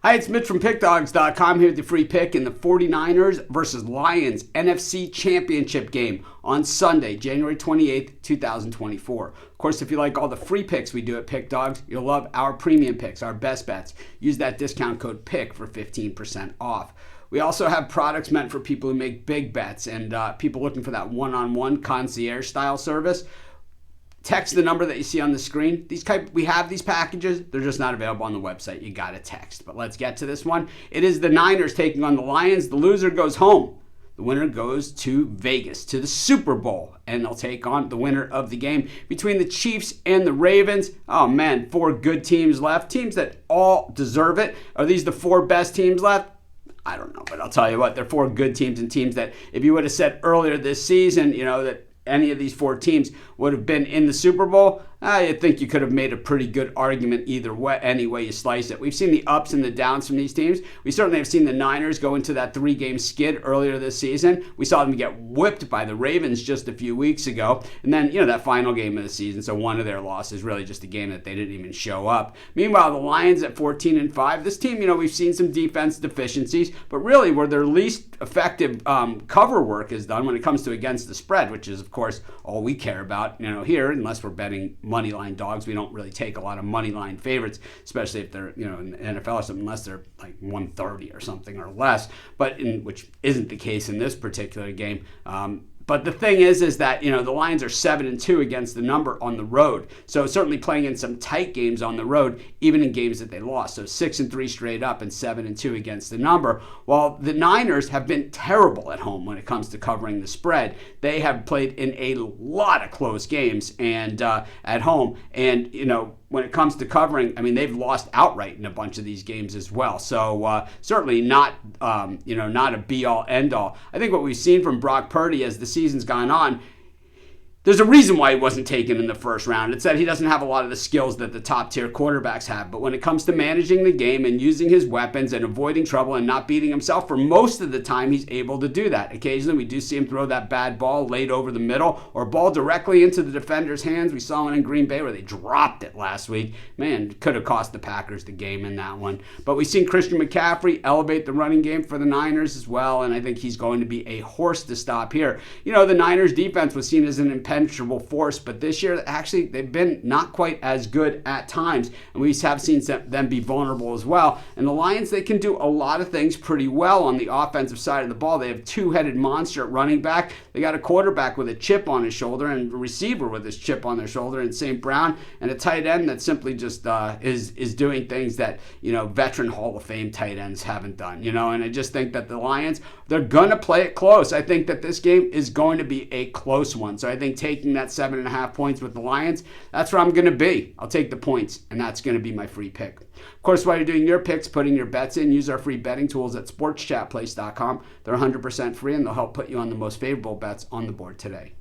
Hi, it's Mitch from Pickdawgz.com here with the free pick in the 49ers versus Lions NFC Championship game on Sunday, January 28th, 2024. Of course, if you like all the free picks we do at Pickdawgz, you'll love our premium picks, our best bets. Use that discount code PICK for 15% off. We also have products meant for people who make big bets and people looking for that one-on-one concierge style service. Text the number that you see on the screen. We have these packages. They're just not available on the website. You got to text. But let's get to this one. It is the Niners taking on the Lions. The loser goes home. The winner goes to Vegas, to the Super Bowl, and they'll take on the winner of the game between the Chiefs and the Ravens. Oh, man, 4 good teams left, teams that all deserve it. Are these the 4 best teams left? I don't know, but I'll tell you what, they're 4 good teams and teams that if you would have said earlier this season, that any of these 4 teams would have been in the Super Bowl, I think you could have made a pretty good argument either way, any way you slice it. We've seen the ups and the downs from these teams. We certainly have seen the Niners go into that 3-game skid earlier this season. We saw them get whipped by the Ravens just a few weeks ago. And then, that final game of the season, so one of their losses, really just a game that they didn't even show up. Meanwhile, the Lions at 14-5, this team, we've seen some defense deficiencies, but really where their least effective cover work is done when it comes to against the spread, which is, of course, all we care about, here, unless we're betting money line dogs. We don't really take a lot of money line favorites, especially if they're, in the NFL or something, unless they're like 130 or something or less, which isn't the case in this particular game. But the thing is that, the Lions are 7-2 against the number on the road. So certainly playing in some tight games on the road, even in games that they lost. So 6-3 straight up and 7-2 against the number. While the Niners have been terrible at home when it comes to covering the spread. They have played in a lot of close games and at home. And, when it comes to covering, they've lost outright in a bunch of these games as well. So certainly not, not a be-all, end-all. I think what we've seen from Brock Purdy as the season's gone on, there's a reason why he wasn't taken in the first round. It's that he doesn't have a lot of the skills that the top-tier quarterbacks have. But when it comes to managing the game and using his weapons and avoiding trouble and not beating himself, for most of the time, he's able to do that. Occasionally, we do see him throw that bad ball late over the middle or ball directly into the defender's hands. We saw one in Green Bay where they dropped it last week. Man, could have cost the Packers the game in that one. But we've seen Christian McCaffrey elevate the running game for the Niners as well, and I think he's going to be a horse to stop here. The Niners defense was seen as an impenetrable force, but this year, actually, they've been not quite as good at times, and we have seen them be vulnerable as well. And the Lions, they can do a lot of things pretty well on the offensive side of the ball. They have 2-headed monster at running back. They got a quarterback with a chip on his shoulder and a receiver with his chip on their shoulder in St. Brown, and a tight end that simply just is doing things that, veteran Hall of Fame tight ends haven't done, and I just think that the Lions, they're going to play it close. I think that this game is going to be a close one. So I think taking that 7.5 points with the Lions, that's where I'm going to be. I'll take the points, and that's going to be my free pick. Of course, while you're doing your picks, putting your bets in, use our free betting tools at sportschatplace.com. They're 100% free, and they'll help put you on the most favorable bets on the board today.